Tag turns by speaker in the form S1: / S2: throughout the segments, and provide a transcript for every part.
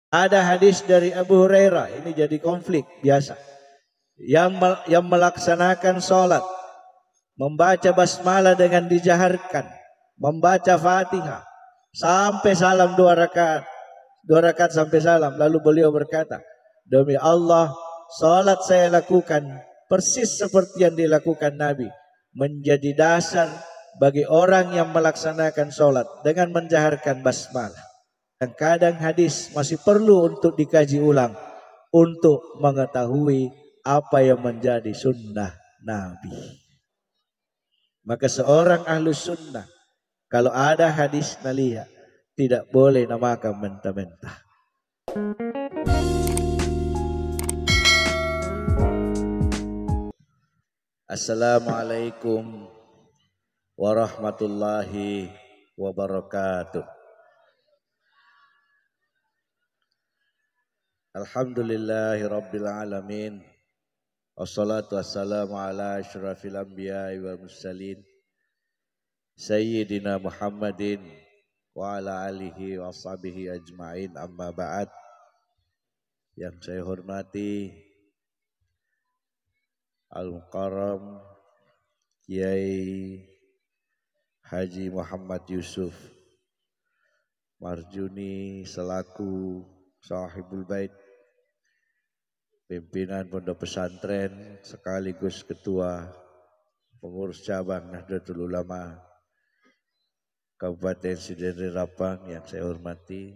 S1: Ada hadis dari Abu Hurairah, ini jadi konflik biasa. Yang melaksanakan sholat, membaca basmalah dengan dijaharkan, membaca Fatihah sampai salam 2 rakaat, 2 rakaat sampai salam. Lalu beliau berkata, demi Allah, sholat saya lakukan persis seperti yang dilakukan Nabi, menjadi dasar bagi orang yang melaksanakan sholat dengan menjaharkan basmalah. Kadang hadis masih perlu untuk dikaji ulang untuk mengetahui apa yang menjadi sunnah Nabi. Maka seorang ahlu sunnah kalau ada hadis nalia tidak boleh namakan mentah-mentah. Assalamualaikum warahmatullahi wabarakatuh. Alhamdulillahi rabbil alamin. Wassalatu wassalamu ala asyrafil anbiya'i wal mursalin Sayyidina Muhammadin wa ala alihi wa sahbihi ajma'in, amma ba'd. Yang saya hormati Al-Mukarram Kiai Haji Muhammad Yusuf Marjuni selaku Sahibul Bait, pimpinan Pondok Pesantren sekaligus ketua pengurus cabang Nahdlatul Ulama Kabupaten Sidere Rapang yang saya hormati,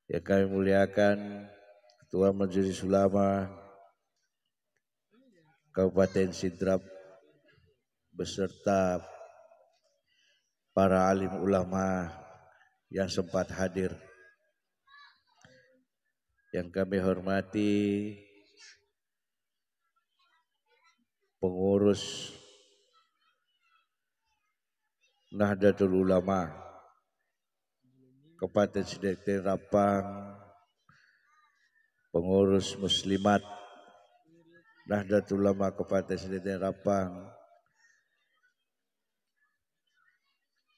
S1: yang kami muliakan Ketua Majelis Ulama Kabupaten Sidrap beserta para alim ulama yang sempat hadir, yang kami hormati pengurus Nahdlatul Ulama Kabupaten Sidere Rapang, pengurus Muslimat Nahdlatul Ulama Kabupaten Sidere Rapang,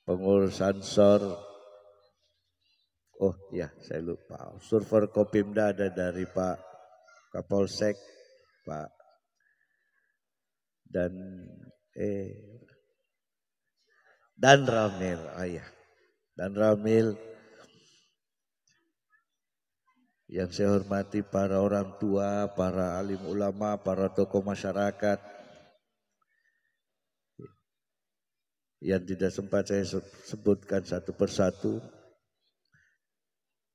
S1: pengurus Ansor. Oh ya, saya lupa. Surfer Kopimda ada dari Pak Kapolsek, Pak dan Ramil. Oh ya, dan Ramil. Yang saya hormati para orang tua, para alim ulama, para tokoh masyarakat yang tidak sempat saya sebutkan satu persatu,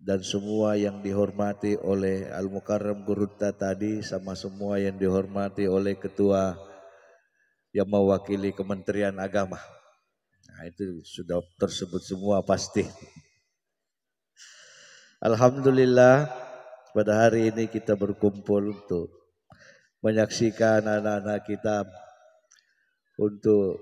S1: dan semua yang dihormati oleh Al-Mukarram Gurutta tadi, sama semua yang dihormati oleh ketua yang mewakili Kementerian Agama. Nah, itu sudah tersebut semua pasti. Alhamdulillah, pada hari ini kita berkumpul untuk menyaksikan anak-anak kita untuk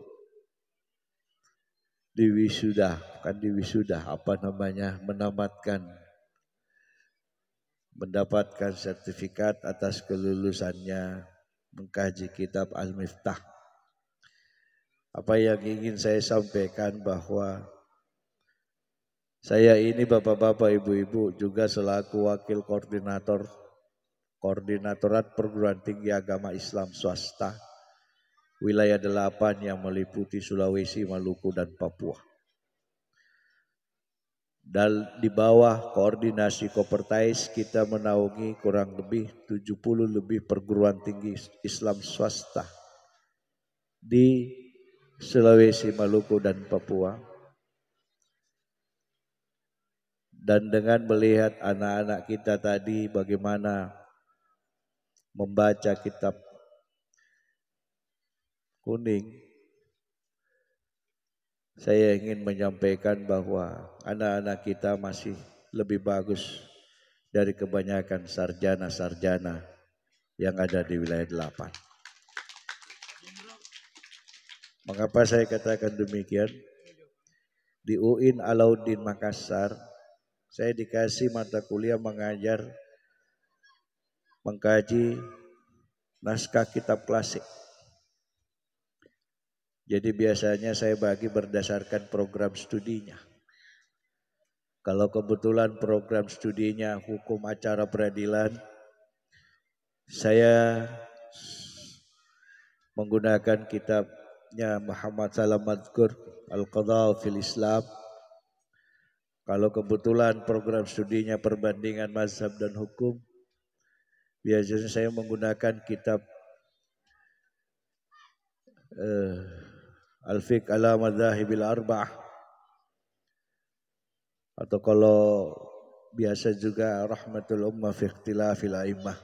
S1: mendapatkan sertifikat atas kelulusannya mengkaji kitab Al-Miftah. Apa yang ingin saya sampaikan bahwa saya ini bapak-bapak, ibu-ibu juga selaku wakil koordinatorat perguruan tinggi agama Islam swasta wilayah 8 yang meliputi Sulawesi, Maluku dan Papua. Dan di bawah koordinasi Kopertais kita menaungi kurang lebih 70 lebih perguruan tinggi Islam swasta di Sulawesi, Maluku dan Papua. Dan dengan melihat anak-anak kita tadi bagaimana membaca kitab kuning, saya ingin menyampaikan bahwa anak-anak kita masih lebih bagus dari kebanyakan sarjana-sarjana yang ada di wilayah 8. Mengapa saya katakan demikian? Di UIN Alauddin Makassar, saya dikasih mata kuliah mengkaji naskah kitab klasik. Jadi biasanya saya bagi berdasarkan program studinya. Kalau kebetulan program studinya hukum acara peradilan, saya menggunakan kitabnya Muhammad Salam Madkur Al-Qadha fil Islam. Kalau kebetulan program studinya perbandingan mazhab dan hukum, biasanya saya menggunakan kitab Al-Fiqh ala Madzahibil Arba'ah, atau kalau biasa juga Rahmatul Ummah fi Ikhtilafil A'immah.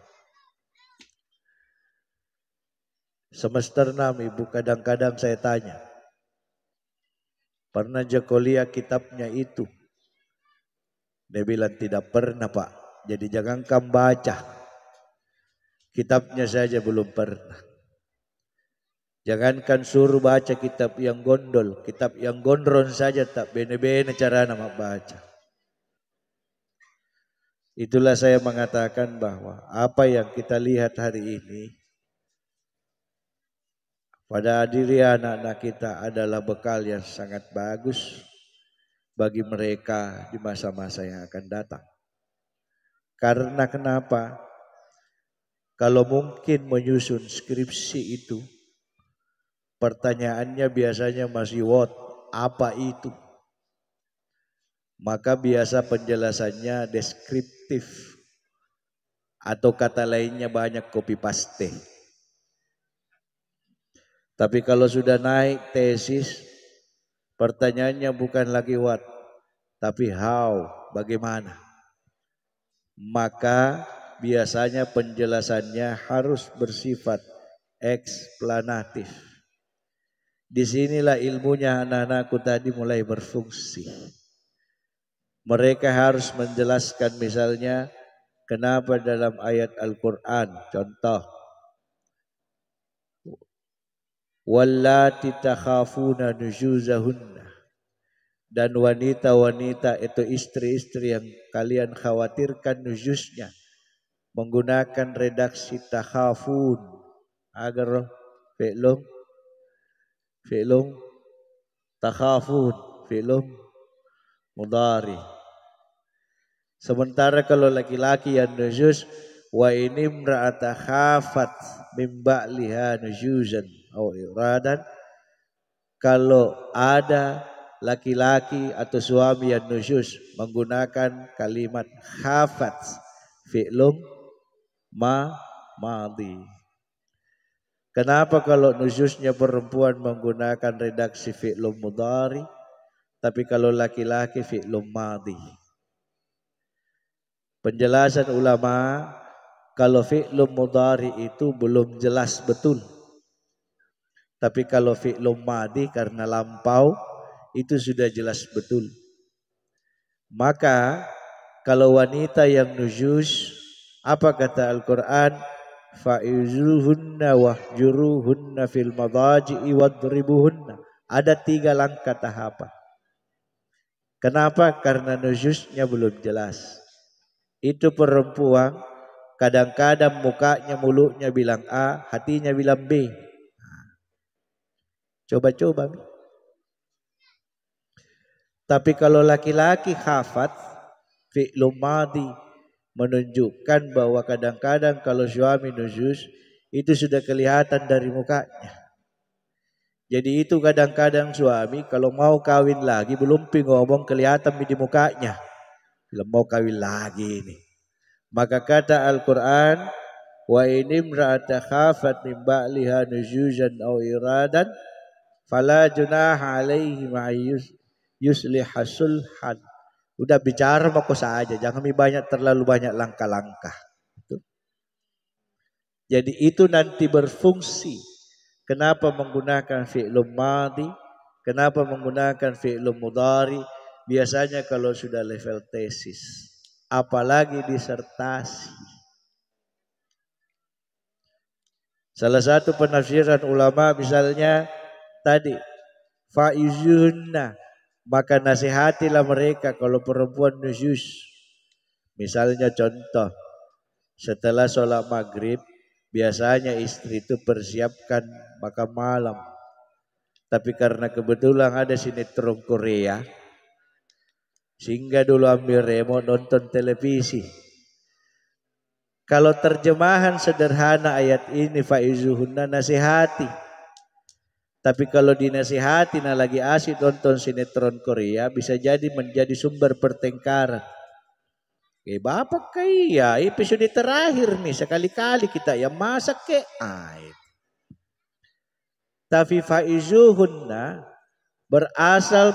S1: Semester 6 Ibu kadang-kadang saya tanya, pernah Joko lihat kitabnya itu? Dia bilang tidak pernah Pak, jadi jangankan baca, kitabnya saja belum pernah. Jangankan suruh baca kitab yang gondol, kitab yang gondron saja tak bene-bene cara nama baca. Itulah saya mengatakan bahwa apa yang kita lihat hari ini pada diri anak-anak kita adalah bekal yang sangat bagus bagi mereka di masa-masa yang akan datang. Karena kenapa? Kalau mungkin menyusun skripsi itu, pertanyaannya biasanya masih what, apa itu? Maka biasa penjelasannya deskriptif, atau kata lainnya banyak copy paste. Tapi kalau sudah naik tesis, pertanyaannya bukan lagi what, tapi how, bagaimana. Maka biasanya penjelasannya harus bersifat eksplanatif. Disinilah ilmunya anak-anakku tadi mulai berfungsi. Mereka harus menjelaskan misalnya kenapa dalam ayat Al-Quran, contoh, wallati takhafuna nujuzahunna, dan wanita-wanita itu istri-istri yang kalian khawatirkan nujusnya, menggunakan redaksi takhafun agar fi'lum takhafun fi'lum mudhari. Sementara kalau laki-laki yang nujus, wa ini imra'ata khafat min ba'liha nujuzan au iradan, kalau ada laki-laki atau suami yang nujus menggunakan kalimat khafat fi'lum madhi. Kenapa kalau nujusnya perempuan menggunakan redaksi fi'lum mudhari, tapi kalau laki-laki fi'lum madhi? Penjelasan ulama, kalau fi'lum mudhari itu belum jelas betul. Tapi kalau fi'lum madhi karena lampau itu sudah jelas betul. Maka kalau wanita yang nujus, apa kata Al-Quran? Fa'izuhunna wahjuruhunna fil madaji'i wadribuhunna. Ada 3 langkah tahapan. Kenapa? Karena nujusnya belum jelas. Itu perempuan kadang-kadang mukanya mulutnya bilang A, hatinya bilang B. Coba-coba. Tapi kalau laki-laki khafat fi'lum madhi, menunjukkan bahwa kadang-kadang kalau suami nujus itu sudah kelihatan dari mukanya. Jadi itu kadang-kadang suami kalau mau kawin lagi belum ngomong kelihatan di mukanya. Belum mau kawin lagi ini. Maka kata Al-Quran, wa inim ra'ata khafat min ba'liha nujuzan aw iradan fala junaha alaihi ma'yus yusliha sulhan. Udah bicara mau saja, jangan terlalu banyak langkah-langkah. Jadi itu nanti berfungsi. Kenapa menggunakan fi'lum madhi? Kenapa menggunakan fi'lum mudhari? Biasanya kalau sudah level tesis, apalagi disertasi. Salah satu penafsiran ulama misalnya tadi, fa'izunna, maka nasihatilah mereka kalau perempuan nujus. Misalnya contoh, setelah sholat maghrib biasanya istri itu persiapkan makan malam. Tapi karena kebetulan ada sinetron Korea, Sehingga dulu ambil remote nonton televisi. Kalau terjemahan sederhana ayat ini fa'izuhunna, nasihati. Tapi kalau dinasihati nah lagi asik nonton sinetron Korea, bisa jadi menjadi sumber pertengkaran. Bapak kaya episode terakhir nih, sekali-kali kita ya masak ke tapi fa'izuhunna berasal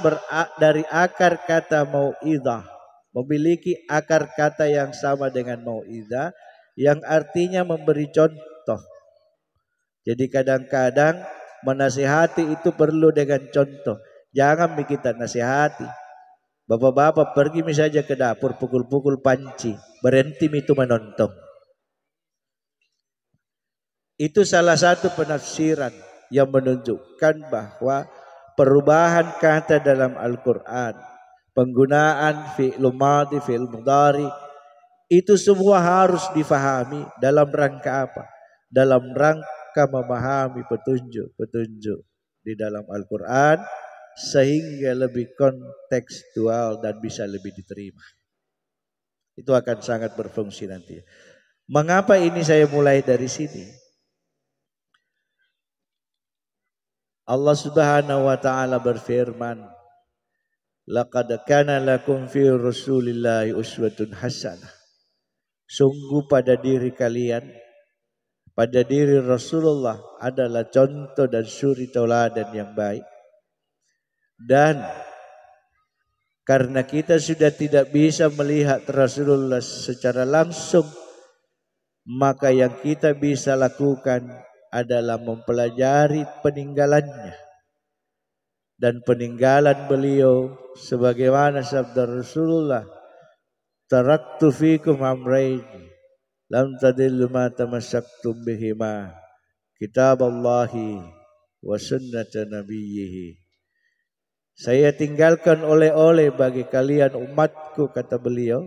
S1: dari akar kata mau'idah, memiliki akar kata yang sama dengan mau'idah, yang artinya memberi contoh. Jadi kadang-kadang menasihati itu perlu dengan contoh. Jangan kita nasihati. Bapak-bapak pergi misalnya ke dapur pukul-pukul panci, berhenti itu menonton. Itu salah satu penafsiran yang menunjukkan bahwa perubahan kata dalam Al-Quran, penggunaan fi'il madhi, fi'il mudhari, itu semua harus difahami dalam rangka apa? Dalam rangka memahami petunjuk-petunjuk di dalam Al-Quran, sehingga lebih kontekstual dan bisa lebih diterima. Itu akan sangat berfungsi nanti. Mengapa ini saya mulai dari sini? Allah Subhanahu wa taala berfirman, "Laqad kana lakum fi Rasulillahi uswatun hasanah." Sungguh pada diri kalian, pada diri Rasulullah adalah contoh dan suri tauladan yang baik. Dan karena kita sudah tidak bisa melihat Rasulullah secara langsung, maka yang kita bisa lakukan adalah mempelajari peninggalannya. Dan peninggalan beliau sebagaimana sabda Rasulullah, "Taraktu fikum amrayn lam tadillu ma tamassaktum bihima, kitaballahi wa sunnata nabiyhi." Saya tinggalkan oleh-oleh bagi kalian umatku, kata beliau,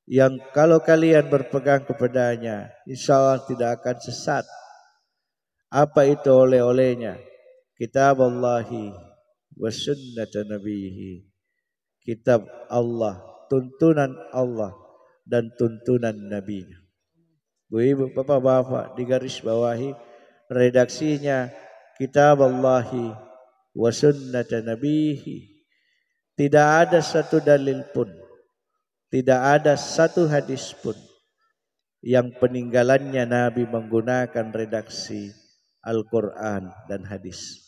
S1: yang kalau kalian berpegang kepadanya, insya Allah tidak akan sesat. Apa itu oleh-olehnya? Kitab Allahi wa sunnata nabiyhi. Kitab Allah, tuntunan Allah dan tuntunan nabinya. Bu ibu, bapak-bapak, digaris bawahi redaksinya Kitab Allahi wa sunnata nabiyhi. Tidak ada satu dalil pun, tidak ada satu hadis pun yang peninggalannya Nabi menggunakan redaksi Al-Quran dan hadis.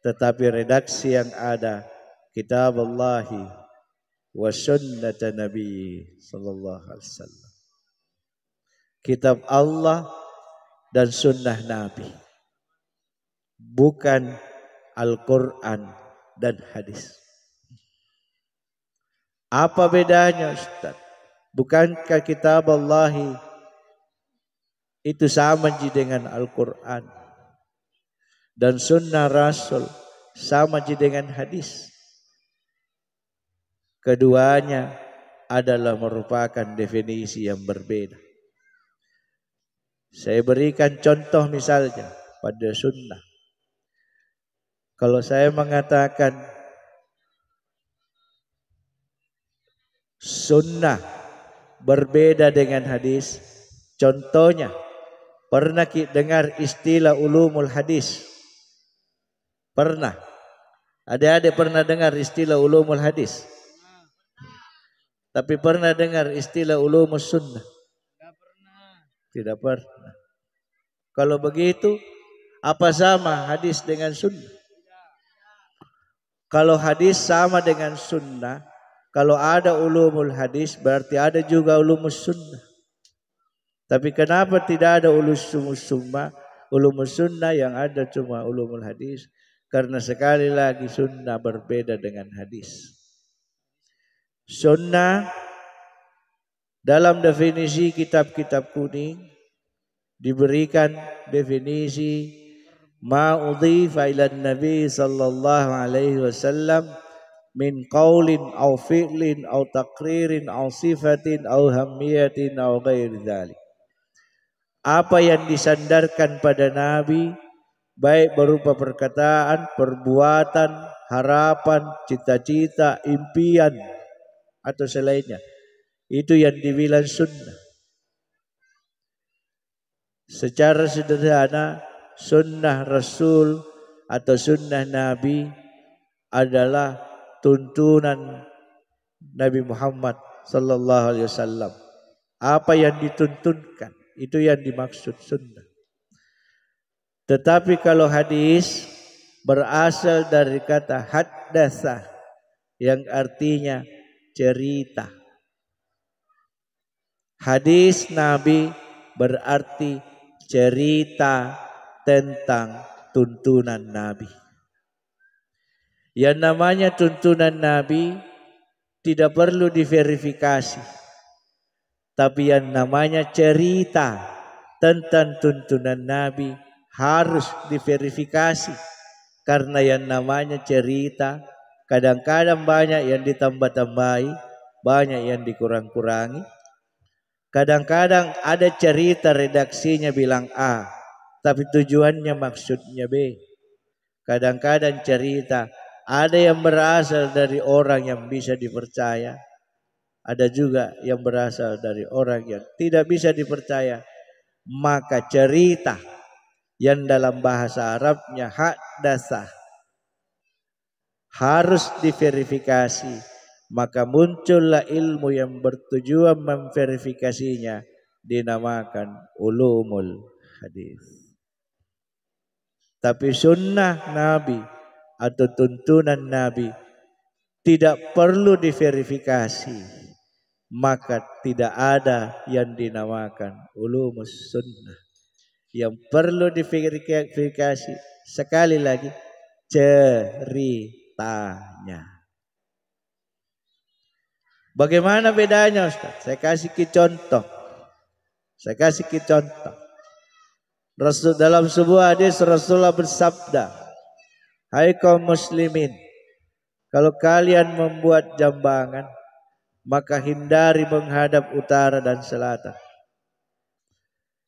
S1: Tetapi redaksi yang ada Kitab Allahi wa sunnata Nabi sallallahu alaihi wasallam. Kitab Allah dan sunnah Nabi, bukan Al-Quran dan hadis. Apa bedanya, Ustaz? Bukankah Kitab Allahi itu sama dengan Al-Quran? Dan sunnah Rasul sama dengan hadis. Keduanya adalah merupakan definisi yang berbeda. Saya berikan contoh misalnya pada sunnah. Kalau saya mengatakan sunnah berbeda dengan hadis, contohnya pernah dengar istilah ulumul hadis? Pernah? Adik-adik pernah dengar istilah ulumul hadis? Tapi pernah dengar istilah ulumus sunnah? Tidak pernah. Kalau begitu, apa sama hadis dengan sunnah? Kalau hadis sama dengan sunnah, kalau ada ulumul hadis berarti ada juga ulumus sunnah. Tapi kenapa tidak ada ulumus sunnah, yang ada cuma ulumul hadis? Karena sekali lagi sunnah berbeda dengan hadis. Sunnah dalam definisi kitab-kitab kuning diberikan definisi ma udhifa ila Nabi sallallahu alaihi wasallam min qaulin aw fi'lin aw taqririn aw sifatin aw hamiyatin aw ghairi dzalik. Apa yang disandarkan pada Nabi, baik berupa perkataan, perbuatan, harapan, cita-cita, impian atau selainnya. Itu yang dibilang sunnah. Secara sederhana, sunnah Rasul atau sunnah Nabi adalah tuntunan Nabi Muhammad sallallahu alaihi wasallam. Apa yang dituntunkan, itu yang dimaksud sunnah. Tetapi kalau hadis berasal dari kata haddatsa yang artinya cerita. Hadis Nabi berarti cerita tentang tuntunan Nabi. Yang namanya tuntunan Nabi tidak perlu diverifikasi. Tapi yang namanya cerita tentang tuntunan Nabi harus diverifikasi. Karena yang namanya cerita kadang-kadang banyak yang ditambah-tambahi, banyak yang dikurang-kurangi. Kadang-kadang ada cerita redaksinya bilang A, tapi tujuannya maksudnya B. Kadang-kadang cerita ada yang berasal dari orang yang bisa dipercaya, ada juga yang berasal dari orang yang tidak bisa dipercaya. Maka cerita yang dalam bahasa Arabnya haddatsa harus diverifikasi. Maka muncullah ilmu yang bertujuan memverifikasinya, dinamakan ulumul hadis. Tapi sunnah Nabi atau tuntunan Nabi tidak perlu diverifikasi, maka tidak ada yang dinamakan ulumus sunnah. Yang perlu diverifikasi sekali lagi ceritanya. Bagaimana bedanya Ustaz? Saya kasih contoh. Rasul dalam sebuah hadis Rasulullah bersabda, "Hai kaum muslimin, kalau kalian membuat jambangan, maka hindari menghadap utara dan selatan."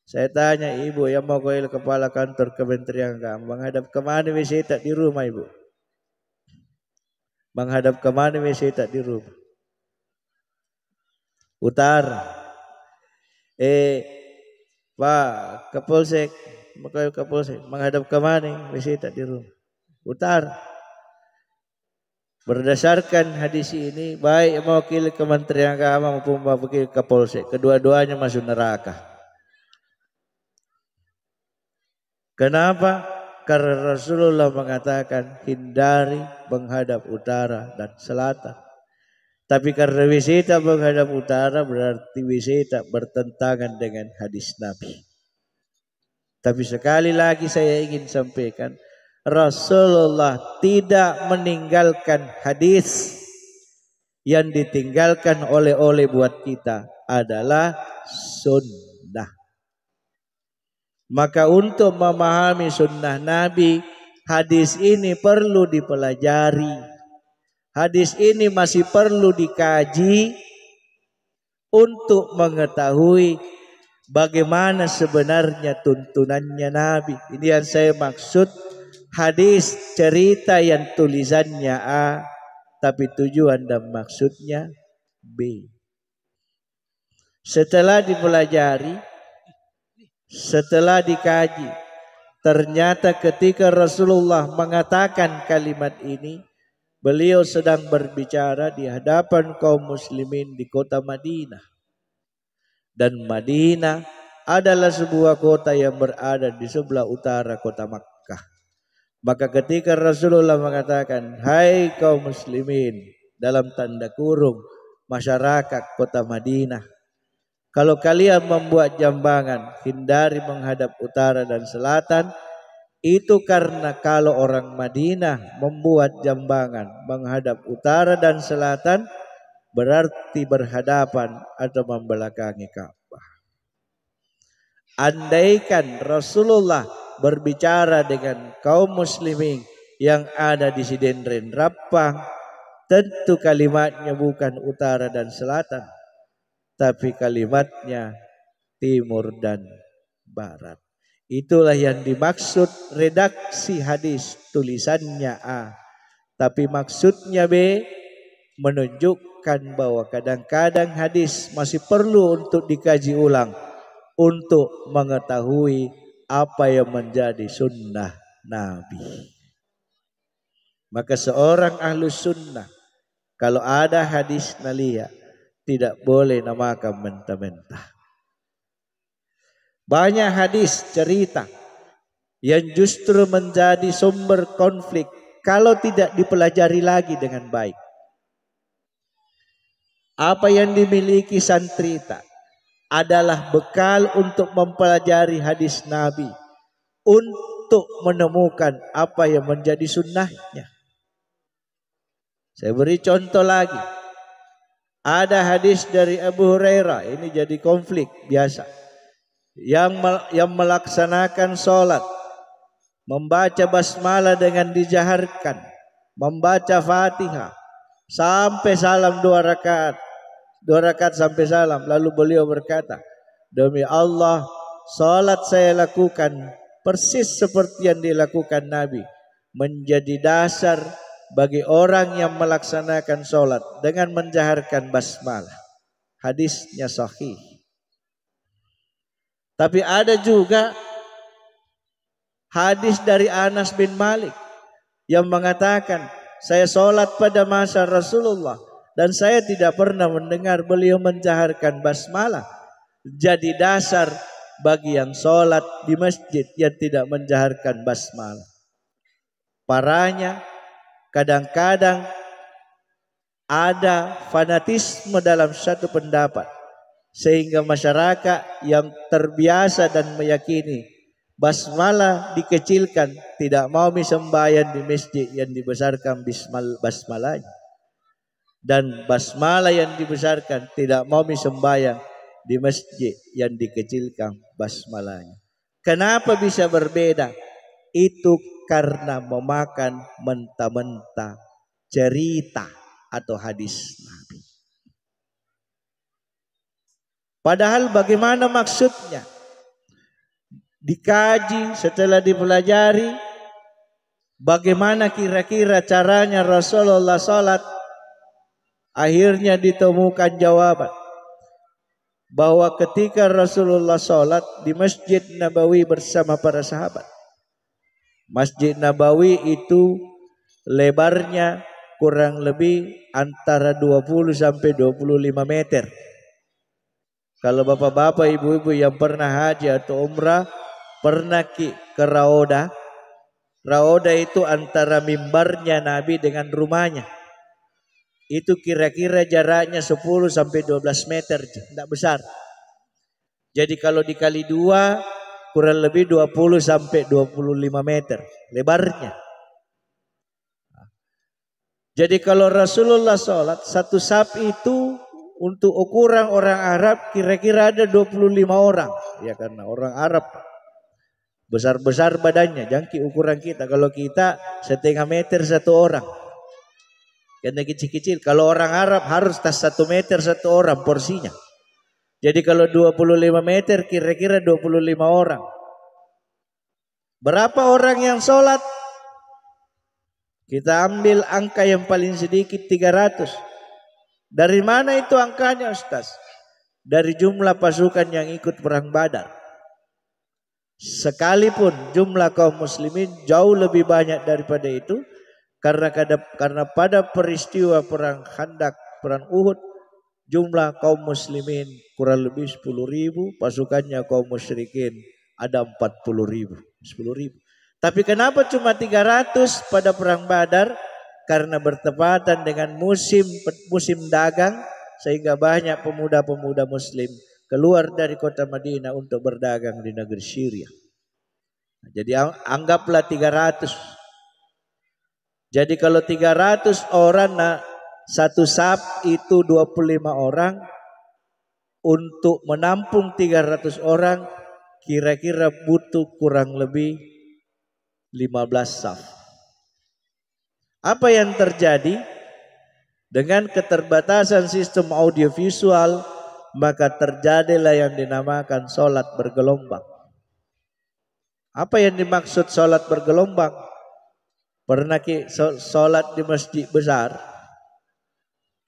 S1: Saya tanya ibu yang mau kepala kantor Kementerian Agama, menghadap kemana bisa tak di rumah ibu? Menghadap kemana bisa tak di rumah? Utara. Pak Kapolsek, menghadap kemana bisa tak di rumah? Utara. Berdasarkan hadis ini, baik mewakili Kementerian Agama maupun mewakili Kapolsek, kedua-duanya masuk neraka. Kenapa? Karena Rasulullah mengatakan hindari menghadap utara dan selatan. Tapi karena wisita menghadap utara berarti wisita bertentangan dengan hadis Nabi. Tapi sekali lagi saya ingin sampaikan, Rasulullah tidak meninggalkan hadis. Yang ditinggalkan oleh buat kita adalah sunnah. Maka untuk memahami sunnah Nabi, hadis ini perlu dipelajari. Hadis ini masih perlu dikaji untuk mengetahui bagaimana sebenarnya tuntunannya Nabi. Ini yang saya maksud, hadis cerita yang tulisannya A, tapi tujuan dan maksudnya B. Setelah dipelajari, setelah dikaji, ternyata ketika Rasulullah mengatakan kalimat ini, beliau sedang berbicara di hadapan kaum muslimin di kota Madinah. Dan Madinah adalah sebuah kota yang berada di sebelah utara kota Makkah. Maka ketika Rasulullah mengatakan, "Hai kaum muslimin," dalam tanda kurung masyarakat kota Madinah, kalau kalian membuat jambangan, hindari menghadap utara dan selatan. Itu karena kalau orang Madinah membuat jambangan menghadap utara dan selatan, berarti berhadapan atau membelakangi Ka'bah. Andaikan Rasulullah berbicara dengan kaum muslimin yang ada di Sidendren Rappang, tentu kalimatnya bukan utara dan selatan, tapi kalimatnya timur dan barat. Itulah yang dimaksud redaksi hadis tulisannya A, Tapi maksudnya menunjukkan bahwa kadang-kadang hadis masih perlu untuk dikaji ulang untuk mengetahui apa yang menjadi sunnah Nabi. Maka seorang ahlus sunnah kalau ada hadis nalia tidak boleh namakan mentah-mentah. Banyak hadis cerita yang justru menjadi sumber konflik kalau tidak dipelajari lagi dengan baik. Apa yang dimiliki santrita adalah bekal untuk mempelajari hadis Nabi, untuk menemukan apa yang menjadi sunnahnya. Saya beri contoh lagi. Ada hadis dari Abu Hurairah, ini jadi konflik biasa. Yang melaksanakan sholat, membaca basmalah dengan dijaharkan, membaca Fatihah sampai salam 2 rakaat. 2 rakaat sampai salam. Lalu beliau berkata, demi Allah, sholat saya lakukan persis seperti yang dilakukan Nabi, menjadi dasar bagi orang yang melaksanakan sholat dengan menjaharkan basmalah. Hadisnya sahih. Tapi ada juga hadis dari Anas bin Malik yang mengatakan, saya sholat pada masa Rasulullah dan saya tidak pernah mendengar beliau menjaharkan basmalah. Jadi dasar bagi yang sholat di masjid yang tidak menjaharkan basmalah. Parahnya kadang-kadang ada fanatisme dalam satu pendapat, sehingga masyarakat yang terbiasa dan meyakini basmalah dikecilkan, tidak mau sembahyang di masjid yang dibesarkan basmalahnya, dan basmalah yang dibesarkan tidak mau sembahyang di masjid yang dikecilkan basmalahnya. Kenapa bisa berbeda? Itu karena memakan mentah-mentah cerita atau hadis Nabi. Padahal bagaimana maksudnya? Dikaji, setelah dipelajari, bagaimana kira-kira caranya Rasulullah salat, akhirnya ditemukan jawaban bahwa ketika Rasulullah salat di Masjid Nabawi bersama para sahabat, Masjid Nabawi itu lebarnya kurang lebih antara 20 sampai 25 meter. Kalau bapak-bapak, ibu-ibu yang pernah haji atau umrah, pernah ke Raudah. Raudah itu antara mimbarnya Nabi dengan rumahnya. Itu kira-kira jaraknya 10 sampai 12 meter, tidak besar. Jadi kalau dikali 2 kurang lebih 20 sampai 25 meter lebarnya. Jadi kalau Rasulullah sholat, satu saf itu untuk ukuran orang Arab kira-kira ada 25 orang. Ya karena orang Arab besar-besar badannya, jangki ukuran kita. Kalau kita setengah meter satu orang. Karena kecil-kecil. Kalau orang Arab harus tas 1 meter satu orang porsinya. Jadi kalau 25 meter kira-kira 25 orang. Berapa orang yang sholat? Kita ambil angka yang paling sedikit 300. Dari mana itu angkanya, Ustaz? Dari jumlah pasukan yang ikut perang Badar. Sekalipun jumlah kaum muslimin jauh lebih banyak daripada itu, karena pada peristiwa perang Khandaq, perang Uhud, jumlah kaum muslimin kurang lebih 10.000, pasukannya kaum musyrikin ada 40.000, 10.000. Tapi kenapa cuma 300 pada perang Badar? Karena bertepatan dengan musim dagang, sehingga banyak pemuda-pemuda muslim keluar dari kota Madinah untuk berdagang di negeri Syria. Jadi anggaplah 300. Jadi kalau 300 orang, satu saf itu 25 orang. Untuk menampung 300 orang kira-kira butuh kurang lebih 15 saf. Apa yang terjadi? Dengan keterbatasan sistem audiovisual, maka terjadilah yang dinamakan sholat bergelombang. Apa yang dimaksud sholat bergelombang? Pernah sholat di masjid besar,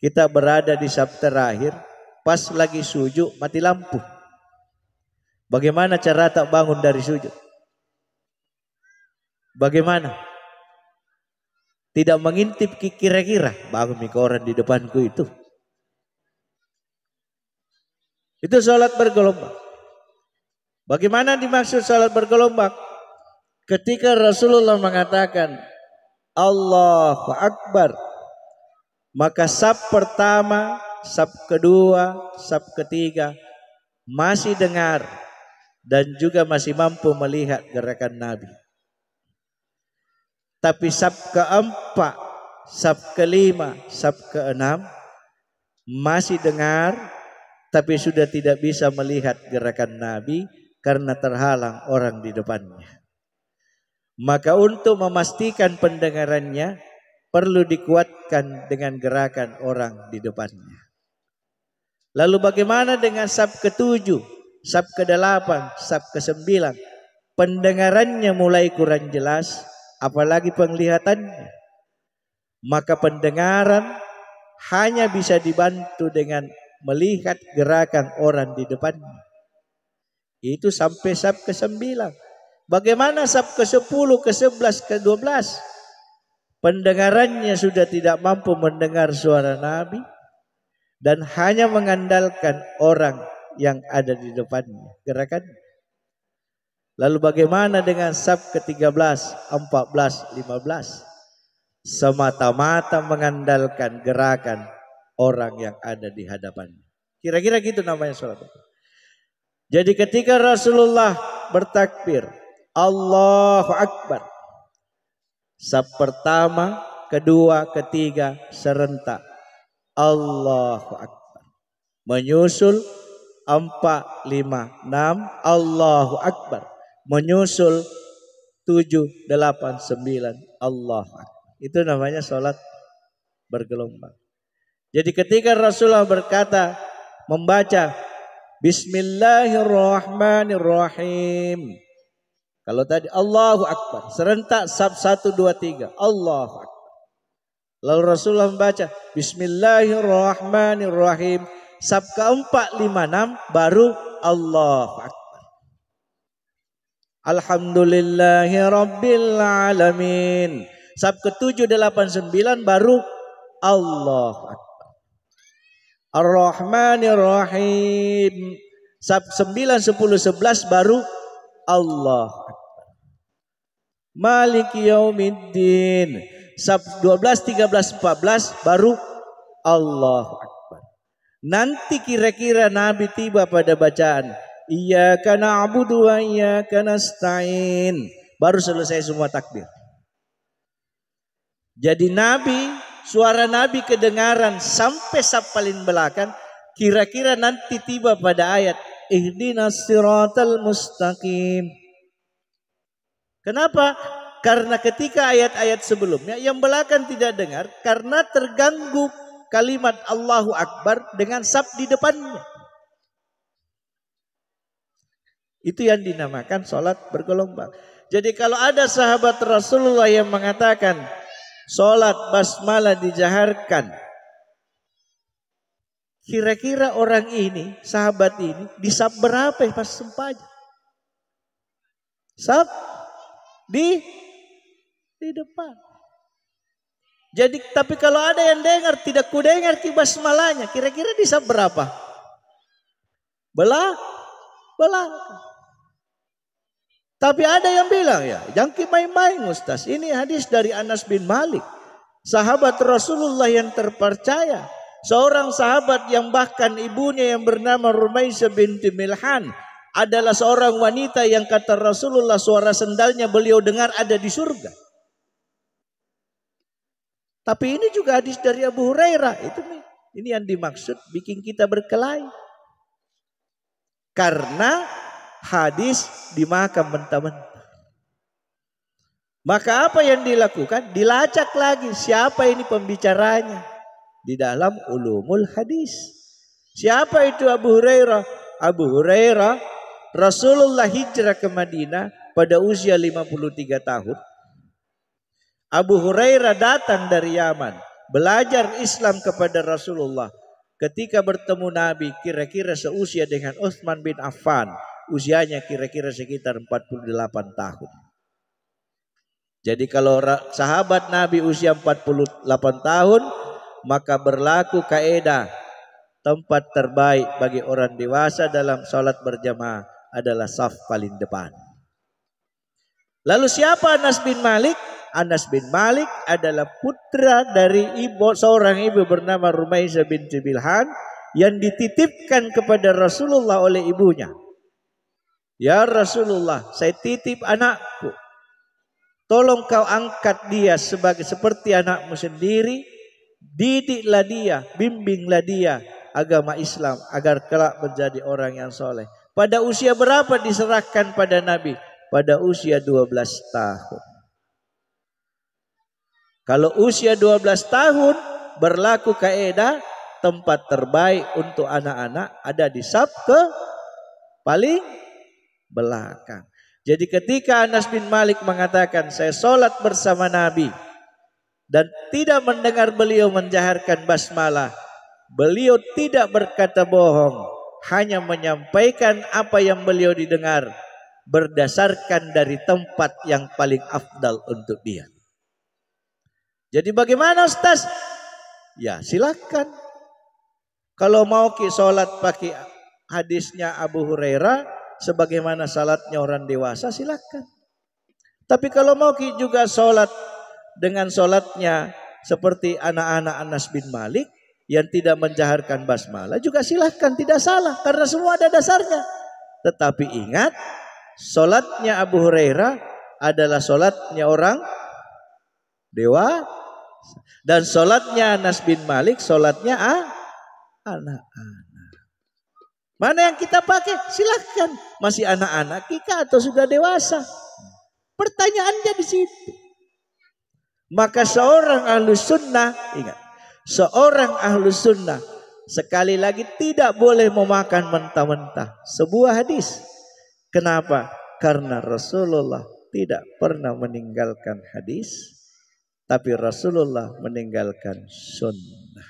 S1: kita berada di saf terakhir, pas lagi sujud mati lampu. Bagaimana cara tak bangun dari sujud? Bagaimana? Tidak mengintip kira-kira bangun ke orang di depanku itu. Itu sholat bergelombang. Bagaimana dimaksud sholat bergelombang? Ketika Rasulullah mengatakan Allahu Akbar, maka saf pertama, saf kedua, saf ketiga masih dengar dan juga masih mampu melihat gerakan Nabi. Tapi saf keempat, saf kelima, saf keenam masih dengar tapi sudah tidak bisa melihat gerakan Nabi karena terhalang orang di depannya. Maka untuk memastikan pendengarannya perlu dikuatkan dengan gerakan orang di depannya. Lalu bagaimana dengan saf ke-7, saf ke-8, saf ke-9? Pendengarannya mulai kurang jelas, apalagi penglihatannya. Maka pendengaran hanya bisa dibantu dengan melihat gerakan orang di depannya. Itu sampai saf ke-9. Bagaimana saf ke-10, ke-11, ke-12? Pendengarannya sudah tidak mampu mendengar suara Nabi dan hanya mengandalkan orang yang ada di depannya, gerakannya. Lalu bagaimana dengan saf ke-13, 14, 15? Semata-mata mengandalkan gerakan orang yang ada di hadapannya. Kira-kira gitu namanya sholat. Jadi ketika Rasulullah bertakbir Allahu Akbar, saf pertama, kedua, ketiga serentak Allahu Akbar. Menyusul 4, 5, 6 Allahu Akbar. Menyusul 7, 8, 9 Allahu Akbar. Itu namanya sholat bergelombang. Jadi ketika Rasulullah berkata, membaca Bismillahirrahmanirrahim, kalau tadi Allahu Akbar, serentak saf 1, 2, 3 Allahu Akbar. Lalu Rasulullah membaca Bismillahirrahmanirrahim, saf ke-4, 5, 6 baru Allahu Akbar. Alhamdulillahi Rabbil Alamin, saf ke-7, 8, 9 baru Allahu Akbar. Ar-Rahmanir-Rahim, saf 9, 10, 11 baru Allahu Akbar. Maliki Yaumiddin, saf 12, 13, 14 baru Allahu Akbar. Nanti kira-kira Nabi tiba pada bacaan Iyyaka na'budu wa iyyaka nasta'in, baru selesai semua takbir. Jadi Nabi, suara Nabi kedengaran sampai saf paling belakang. Kira-kira nanti tiba pada ayat Ihdinas siratal mustaqim. Kenapa? Karena ketika ayat-ayat sebelumnya yang belakang tidak dengar karena terganggu kalimat Allahu Akbar dengan saf di depannya. Itu yang dinamakan sholat bergelombang. Jadi kalau ada sahabat Rasulullah yang mengatakan sholat basmalah dijaharkan, kira-kira orang ini, sahabat ini, di saf berapa pas sempanya? Saf di depan. Jadi tapi kalau ada yang dengar tidak kudengar ki basmalahnya, kira-kira di saf berapa? Belakang. Tapi ada yang bilang ya, jangan ki main-main Ustaz. Ini hadis dari Anas bin Malik, sahabat Rasulullah yang terpercaya, seorang sahabat yang bahkan ibunya yang bernama Rumaisah binti Milhan adalah seorang wanita yang kata Rasulullah suara sendalnya beliau dengar ada di surga. Tapi ini juga hadis dari Abu Hurairah. Ini yang dimaksud bikin kita berkelahi. Karena hadis dimakan mentah-mentah. Maka apa yang dilakukan? Dilacak lagi siapa ini pembicaranya di dalam ulumul hadis. Siapa itu Abu Hurairah? Abu Hurairah, Rasulullah hijrah ke Madinah pada usia 53 tahun. Abu Hurairah datang dari Yaman, belajar Islam kepada Rasulullah. Ketika bertemu Nabi kira-kira seusia dengan Utsman bin Affan, usianya kira-kira sekitar 48 tahun. Jadi kalau sahabat Nabi usia 48 tahun, maka berlaku kaidah tempat terbaik bagi orang dewasa dalam sholat berjamaah adalah saf paling depan. Lalu siapa Anas bin Malik? Anas bin Malik adalah putra dari seorang ibu bernama Rumaisah binti Bilhan yang dititipkan kepada Rasulullah oleh ibunya. Ya Rasulullah, saya titip anakku. Tolong kau angkat dia seperti anakmu sendiri. Didiklah dia, bimbinglah dia agama Islam agar kelak menjadi orang yang soleh. Pada usia berapa diserahkan pada Nabi? Pada usia 12 tahun. Kalau usia 12 tahun berlaku kaidah tempat terbaik untuk anak-anak ada di saf ke paling belakang. Jadi ketika Anas bin Malik mengatakan saya sholat bersama Nabi dan tidak mendengar beliau menjaharkan basmalah, beliau tidak berkata bohong, hanya menyampaikan apa yang beliau didengar berdasarkan dari tempat yang paling afdal untuk dia. Jadi bagaimana Ustaz? Ya silakan. Kalau mau sholat pakai hadisnya Abu Hurairah sebagaimana salatnya orang dewasa, silakan. Tapi kalau mau juga sholat dengan sholatnya seperti anak-anak Anas bin Malik yang tidak menjaharkan basmalah juga silakan, tidak salah karena semua ada dasarnya. Tetapi ingat, sholatnya Abu Hurairah adalah sholatnya orang dewasa dan sholatnya Anas bin Malik sholatnya anak-anak. Mana yang kita pakai? Silahkan. Masih anak-anak kita atau sudah dewasa? Pertanyaannya di situ. Maka seorang ahlus sunnah, ingat, seorang ahlus sunnah sekali lagi tidak boleh memakan mentah-mentah sebuah hadis. Kenapa? Karena Rasulullah tidak pernah meninggalkan hadis, tapi Rasulullah meninggalkan sunnah.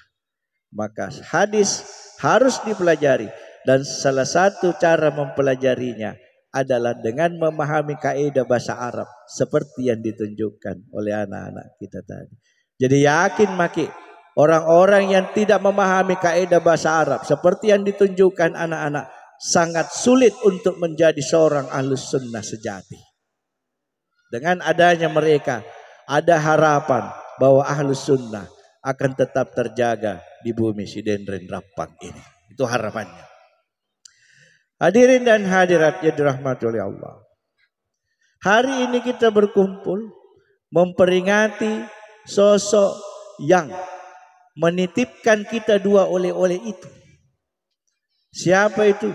S1: Maka hadis harus dipelajari. Dan salah satu cara mempelajarinya adalah dengan memahami kaidah bahasa Arab seperti yang ditunjukkan oleh anak-anak kita tadi. Jadi yakin maki orang-orang yang tidak memahami kaidah bahasa Arab seperti yang ditunjukkan anak-anak sangat sulit untuk menjadi seorang ahlus sunnah sejati. Dengan adanya mereka ada harapan bahwa ahlus sunnah akan tetap terjaga di bumi Sidendren Rapang ini. Itu harapannya. Hadirin dan hadirat yang dirahmati oleh Allah. Hari ini kita berkumpul memperingati sosok yang menitipkan kita dua oleh-oleh itu. Siapa itu?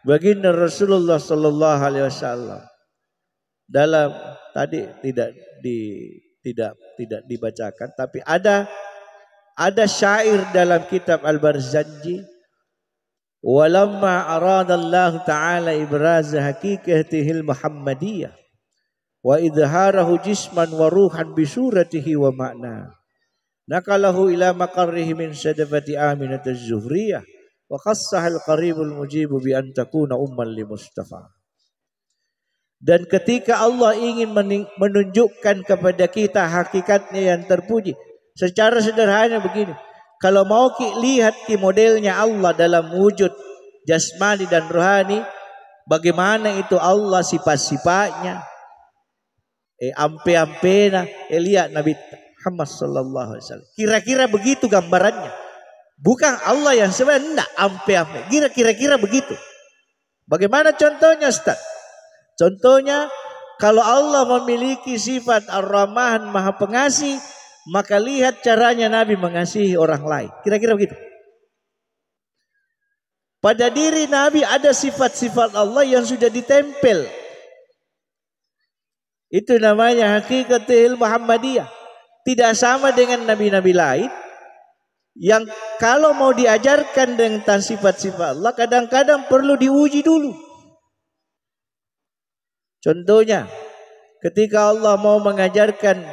S1: Baginda Rasulullah sallallahu alaihi wasallam. Dalam tadi tidak dibacakan, tapi ada syair dalam kitab Al-Barzanji. Walamma arada Allah Ta'ala ibraz hakikatihil Muhammadiyah wa idharahu jisman wa ruhan bisuratihi wa ma'na nakalahu ila maqarrihi min sadafati Aminah az-Zuhriyah wa khassahal qaribul mujibu bi an takuna umman li Mustafa. Dan ketika Allah ingin menunjukkan kepada kita hakikatnya yang terpuji secara sederhana begini. Kalau mau lihat modelnya Allah dalam wujud jasmani dan rohani, bagaimana itu Allah sifat-sifatnya, ampe-ampena, lihat Nabi Muhammad sallallahu alaihi wasallam. Kira-kira begitu gambarannya. Bukan Allah yang sebenarnya, ampe-ampe. Kira-kira begitu. Bagaimana contohnya Ustaz? Contohnya kalau Allah memiliki sifat Ar-Rahman Maha Pengasih, maka lihat caranya Nabi mengasihi orang lain. Kira-kira begitu. Pada diri Nabi ada sifat-sifat Allah yang sudah ditempel. Itu namanya hakikatul Muhammadiyah. Tidak sama dengan nabi-nabi lain yang kalau mau diajarkan dengan sifat-sifat Allah kadang-kadang perlu diuji dulu. Contohnya ketika Allah mau mengajarkan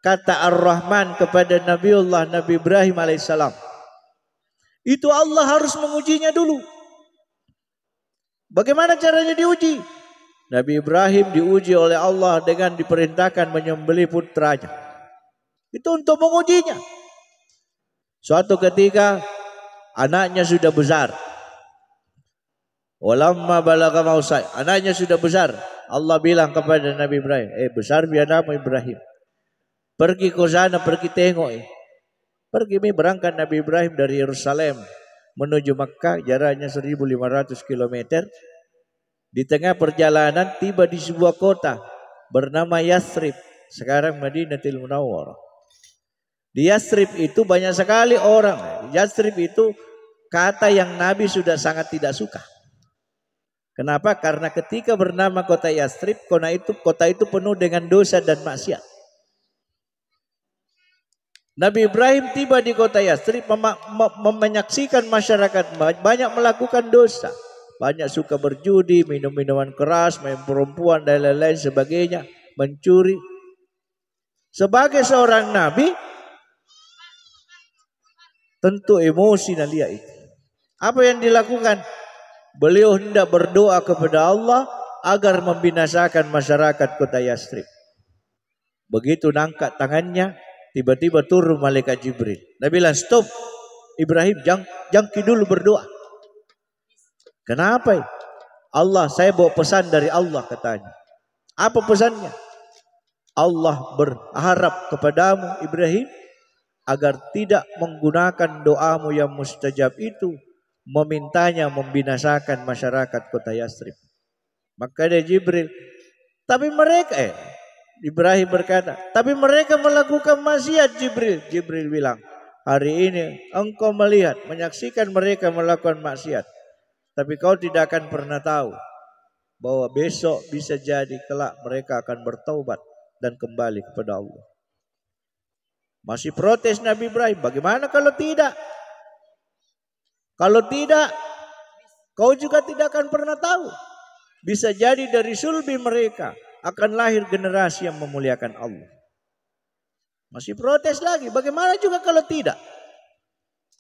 S1: kata Ar-Rahman kepada Nabi Ibrahim alaihissalam, itu Allah harus mengujinya dulu. Bagaimana caranya diuji? Nabi Ibrahim diuji oleh Allah dengan diperintahkan menyembelih putranya. Itu untuk mengujinya. Suatu ketika anaknya sudah besar. Walamma balagha mausai, anaknya sudah besar. Allah bilang kepada Nabi Ibrahim, besar biar nama Ibrahim. Pergi ke sana, pergi tengok. Pergi berangkat Nabi Ibrahim dari Yerusalem menuju Makkah, jaraknya 1.500 km. Di tengah perjalanan tiba di sebuah kota bernama Yathrib, sekarang Madinatul Munawwarah. Di Yathrib itu banyak sekali orang. Yathrib itu kata yang Nabi sudah sangat tidak suka. Kenapa? Karena ketika bernama kota Yathrib, kota itu penuh dengan dosa dan maksiat. Nabi Ibrahim tiba di kota Yathrib menyaksikan masyarakat banyak melakukan dosa. Banyak suka berjudi, minum minuman keras, main perempuan dan lain-lain sebagainya, mencuri. Sebagai seorang nabi, tentu emosi Nalia itu. Apa yang dilakukan? Beliau hendak berdoa kepada Allah agar membinasakan masyarakat kota Yathrib. Begitu angkat tangannya, tiba-tiba turun malaikat Jibril. Nabi bilang, stop Ibrahim, jangan dulu berdoa. Kenapa? Allah, saya bawa pesan dari Allah katanya. Apa pesannya? Allah berharap kepadamu Ibrahim agar tidak menggunakan doamu yang mustajab itu, memintanya membinasakan masyarakat kota Yathrib. Maka dia Jibril, tapi mereka Ibrahim berkata, tapi mereka melakukan maksiat. Jibril bilang, hari ini engkau melihat, menyaksikan mereka melakukan maksiat, tapi kau tidak akan pernah tahu bahwa besok bisa jadi kelak mereka akan bertaubat dan kembali kepada Allah. Masih protes Nabi Ibrahim, bagaimana kalau tidak? Kalau tidak, kau juga tidak akan pernah tahu. Bisa jadi dari sulbi mereka akan lahir generasi yang memuliakan Allah. Masih protes lagi, bagaimana juga kalau tidak?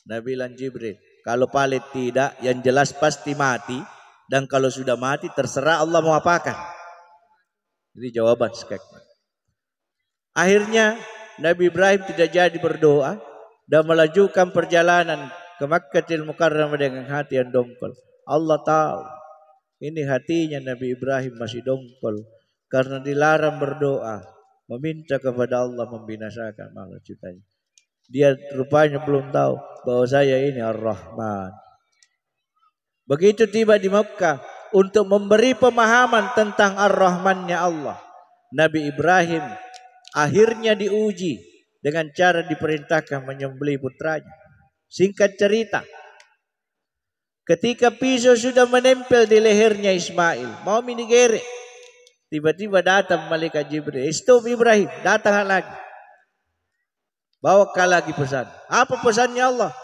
S1: Nabi bilang Jibril, kalau paling tidak, yang jelas pasti mati. Dan kalau sudah mati, terserah Allah mau apakan. Ini jawaban sekali. Akhirnya Nabi Ibrahim tidak jadi berdoa dan melanjutkan perjalanan ke Makkahul Mukarramah dengan hati yang dongkol. Allah tahu ini hatinya Nabi Ibrahim masih dongkol karena dilarang berdoa, meminta kepada Allah membinasakan makhluk ciptanya. Dia rupanya belum tahu bahwa saya ini Ar-Rahman. Begitu tiba di Makkah untuk memberi pemahaman tentang Ar-Rahmannya Allah, Nabi Ibrahim akhirnya diuji dengan cara diperintahkan menyembelih putranya. Singkat cerita, ketika pisau sudah menempel di lehernya Ismail, mau minigere, tiba-tiba datang malaikat Jibril. Stop Ibrahim, datang lagi. Bawakan lagi pesan. Apa pesannya Allah?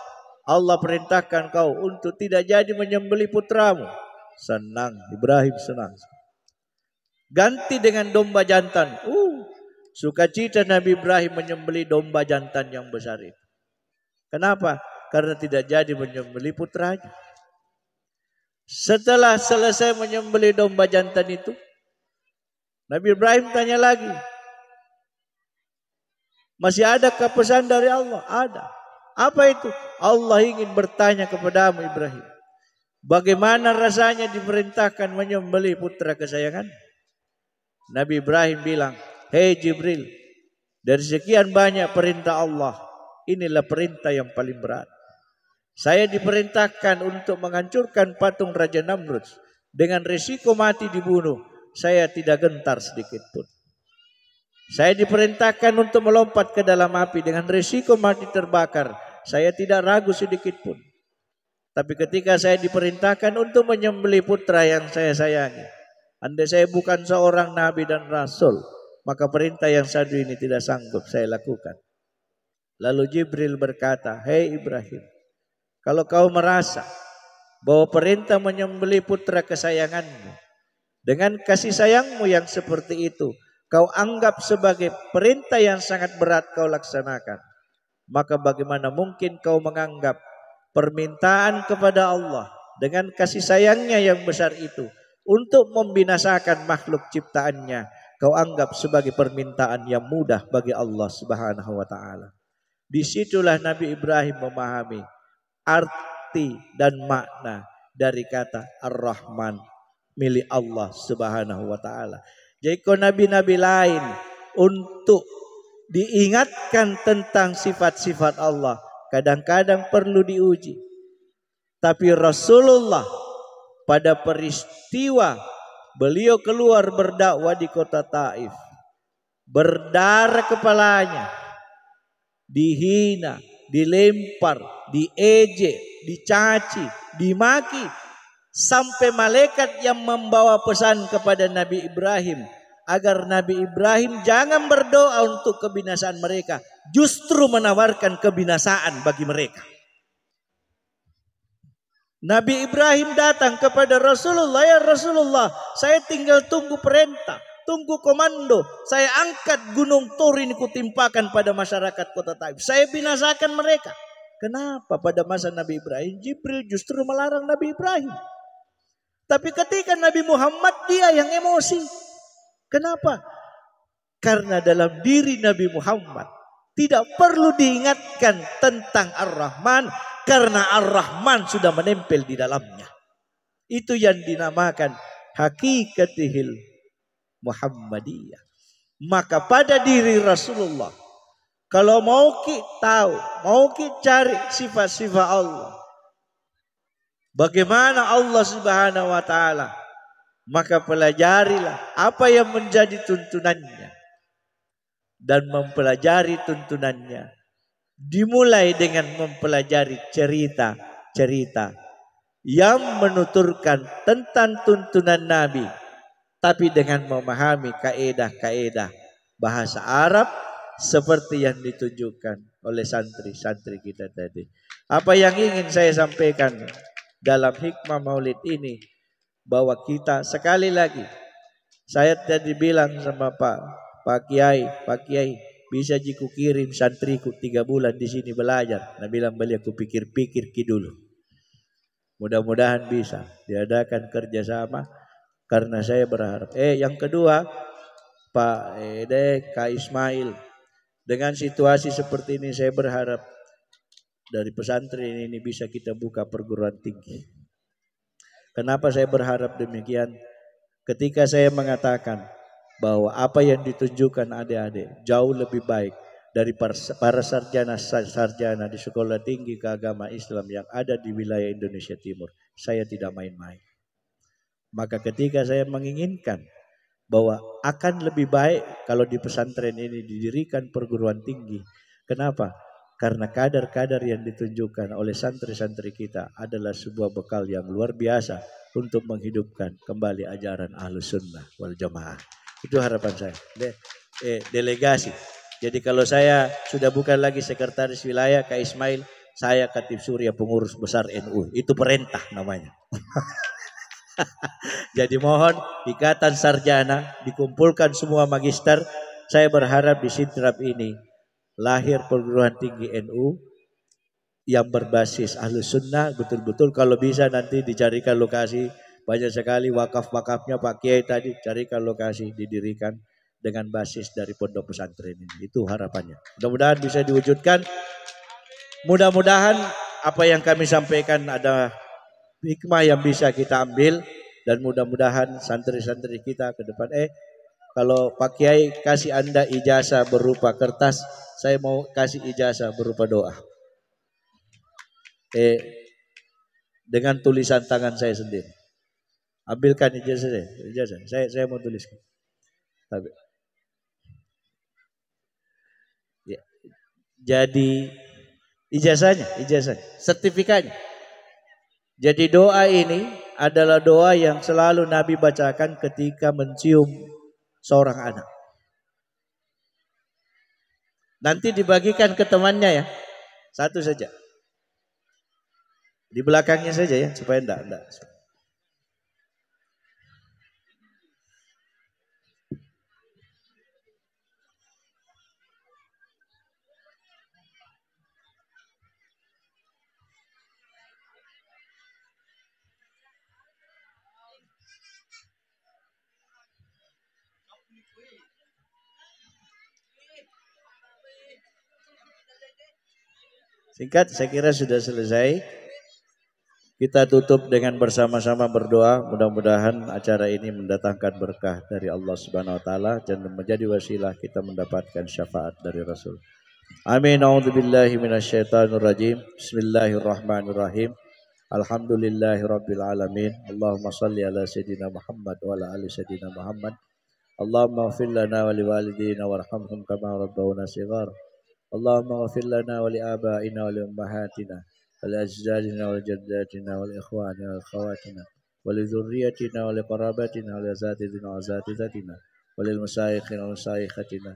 S1: Allah perintahkan kau untuk tidak jadi menyembelih putramu. Senang, Ibrahim senang. Ganti dengan domba jantan. Sukacita Nabi Ibrahim menyembelih domba jantan yang besar itu. Kenapa? Karena tidak jadi menyembelih putranya. Setelah selesai menyembelih domba jantan itu, Nabi Ibrahim tanya lagi, masih adakah pesan dari Allah? Ada. Apa itu? Allah ingin bertanya kepadamu Ibrahim, bagaimana rasanya diperintahkan menyembelih putra kesayangan? Nabi Ibrahim bilang, hei Jibril, dari sekian banyak perintah Allah, inilah perintah yang paling berat. Saya diperintahkan untuk menghancurkan patung Raja Namrud. Dengan risiko mati dibunuh, saya tidak gentar sedikit pun. Saya diperintahkan untuk melompat ke dalam api dengan risiko mati terbakar. Saya tidak ragu sedikit pun. Tapi ketika saya diperintahkan untuk menyembelih putra yang saya sayangi, andai saya bukan seorang nabi dan rasul, maka perintah yang satu ini tidak sanggup saya lakukan. Lalu Jibril berkata, hei Ibrahim, kalau kau merasa bahwa perintah menyembelih putra kesayanganmu dengan kasih sayangmu yang seperti itu kau anggap sebagai perintah yang sangat berat kau laksanakan, maka bagaimana mungkin kau menganggap permintaan kepada Allah dengan kasih sayangnya yang besar itu untuk membinasakan makhluk ciptaannya, kau anggap sebagai permintaan yang mudah bagi Allah Subhanahu wa taala. Disitulah Nabi Ibrahim memahami arti dan makna dari kata Ar-Rahman milik Allah Subhanahu wa taala. Jadi nabi-nabi lain untuk diingatkan tentang sifat-sifat Allah kadang-kadang perlu diuji. Tapi Rasulullah pada peristiwa beliau keluar berdakwah di kota Taif, berdarah kepalanya, dihina, dilempar, diejek, dicaci, dimaki, sampai malaikat yang membawa pesan kepada Nabi Ibrahim agar Nabi Ibrahim jangan berdoa untuk kebinasaan mereka, justru menawarkan kebinasaan bagi mereka. Nabi Ibrahim datang kepada Rasulullah, ya Rasulullah, saya tinggal tunggu perintah, tunggu komando. Saya angkat gunung Tur ini kutimpakan pada masyarakat kota Taif. Saya binasakan mereka. Kenapa pada masa Nabi Ibrahim Jibril justru melarang Nabi Ibrahim? Tapi ketika Nabi Muhammad dia yang emosi. Kenapa? Karena dalam diri Nabi Muhammad tidak perlu diingatkan tentang Ar-Rahman, karena Ar-Rahman sudah menempel di dalamnya. Itu yang dinamakan hakikatihil Muhammadiyah. Maka pada diri Rasulullah, kalau mau kita tahu, mau kita cari sifat-sifat Allah, bagaimana Allah Subhanahu wa taala, maka pelajarilah apa yang menjadi tuntunannya. Dan mempelajari tuntunannya dimulai dengan mempelajari cerita-cerita yang menuturkan tentang tuntunan Nabi, tapi dengan memahami kaedah-kaedah bahasa Arab seperti yang ditunjukkan oleh santri-santri kita tadi. Apa yang ingin saya sampaikan dalam hikmah maulid ini, bahwa kita sekali lagi, saya tadi bilang sama Pak Kiai, bisa jiku kirim santriku 3 bulan di sini belajar. Nah bilang beliau, aku pikir-pikir dulu. Mudah-mudahan bisa diadakan kerjasama, karena saya berharap. Yang kedua, Kak Ismail, dengan situasi seperti ini saya berharap dari pesantren ini bisa kita buka perguruan tinggi. Kenapa saya berharap demikian? Ketika saya mengatakan bahwa apa yang ditunjukkan adik-adik jauh lebih baik dari para sarjana di sekolah tinggi keagama Islam yang ada di wilayah Indonesia Timur, saya tidak main-main. Maka ketika saya menginginkan bahwa akan lebih baik kalau di pesantren ini didirikan perguruan tinggi. Kenapa? Karena kadar-kadar yang ditunjukkan oleh santri-santri kita adalah sebuah bekal yang luar biasa untuk menghidupkan kembali ajaran Ahlus Sunnah wal Jamaah. Itu harapan saya. Delegasi. Jadi kalau saya sudah bukan lagi sekretaris wilayah Kak Ismail, saya Khatib Surya pengurus besar NU. Itu perintah namanya. Jadi mohon ikatan sarjana dikumpulkan semua magister. Saya berharap di Sidrap ini lahir perguruan tinggi NU yang berbasis Ahlus Sunnah betul-betul. Kalau bisa nanti dicarikan lokasi. Banyak sekali wakaf-wakafnya Pak Kiai tadi, carikan lokasi didirikan dengan basis dari pondok pesantren ini. Itu harapannya. Mudah-mudahan bisa diwujudkan. Mudah-mudahan apa yang kami sampaikan ada hikmah yang bisa kita ambil, dan mudah-mudahan santri-santri kita ke depan. Kalau Pak Kiai kasih Anda ijazah berupa kertas, saya mau kasih ijazah berupa doa. Dengan tulisan tangan saya sendiri. Ambilkan ijazah saya mau tuliskan. Ya. Jadi ijazahnya, sertifikatnya. Jadi doa ini adalah doa yang selalu Nabi bacakan ketika mencium seorang anak. Nanti dibagikan ke temannya ya, satu saja. Di belakangnya saja ya, supaya enggak. Singkat, saya kira sudah selesai. Kita tutup dengan bersama-sama berdoa. Mudah-mudahan acara ini mendatangkan berkah dari Allah Subhanahu wa taala dan menjadi wasilah kita mendapatkan syafaat dari Rasul. Amin. A'udzubillahi minasyaitonir rajim. Bismillahirrahmanirrahim. Alhamdulillahirabbil alamin. Allahumma shalli ala sayidina Muhammad wa ala ali sayidina Muhammad. Allahumma ighfir lana wa liwalidina warhamhum kama rabbawna shighar. Allahumma ighfir lana wa li abaina wa li ummahatina ولأجدادنا ولجداتنا والإخوان والأخواتنا ولذريتنا ولقرابتنا ولأساتذتنا وأساتذتنا وللمشايخنا ومشايختنا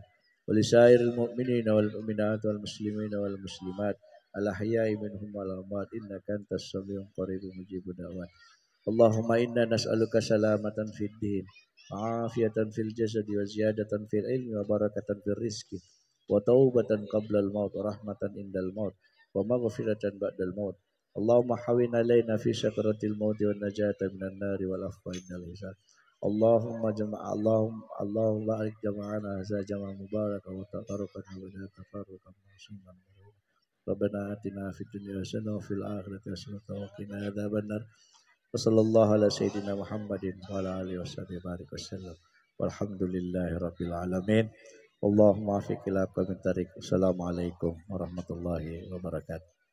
S1: ولسائر المؤمنين والمؤمنات والمسلمين والمسلمات الأحياء منهم والأموات إنك أنت السميع القريب مجيب الدعوات. اللهم إنا نسألك سلامة في الدين وعافية في الجسد وزيادة في العلم وبركة في الرزق وتوبة قبل الموت ورحمة عند الموت ومغفرة بعد الموت. اللهم حوين علينا في شكرة الموت والنجاة من النار والعفو عند الحساب. اللهم بارك جمعنا هذا جمع مبارك وتفرقنا ولا تفرقا معصوما. ربنا آتنا في الدنيا حسنة وفي الآخرة حسنة وقنا عذاب النار. وصلى الله على سيدنا محمد وعلى آله وصحبه وبارك وسلم والحمد لله رب العالمين. Allahumma fiqil aqwa min tarik. Assalamualaikum warahmatullahi wabarakatuh.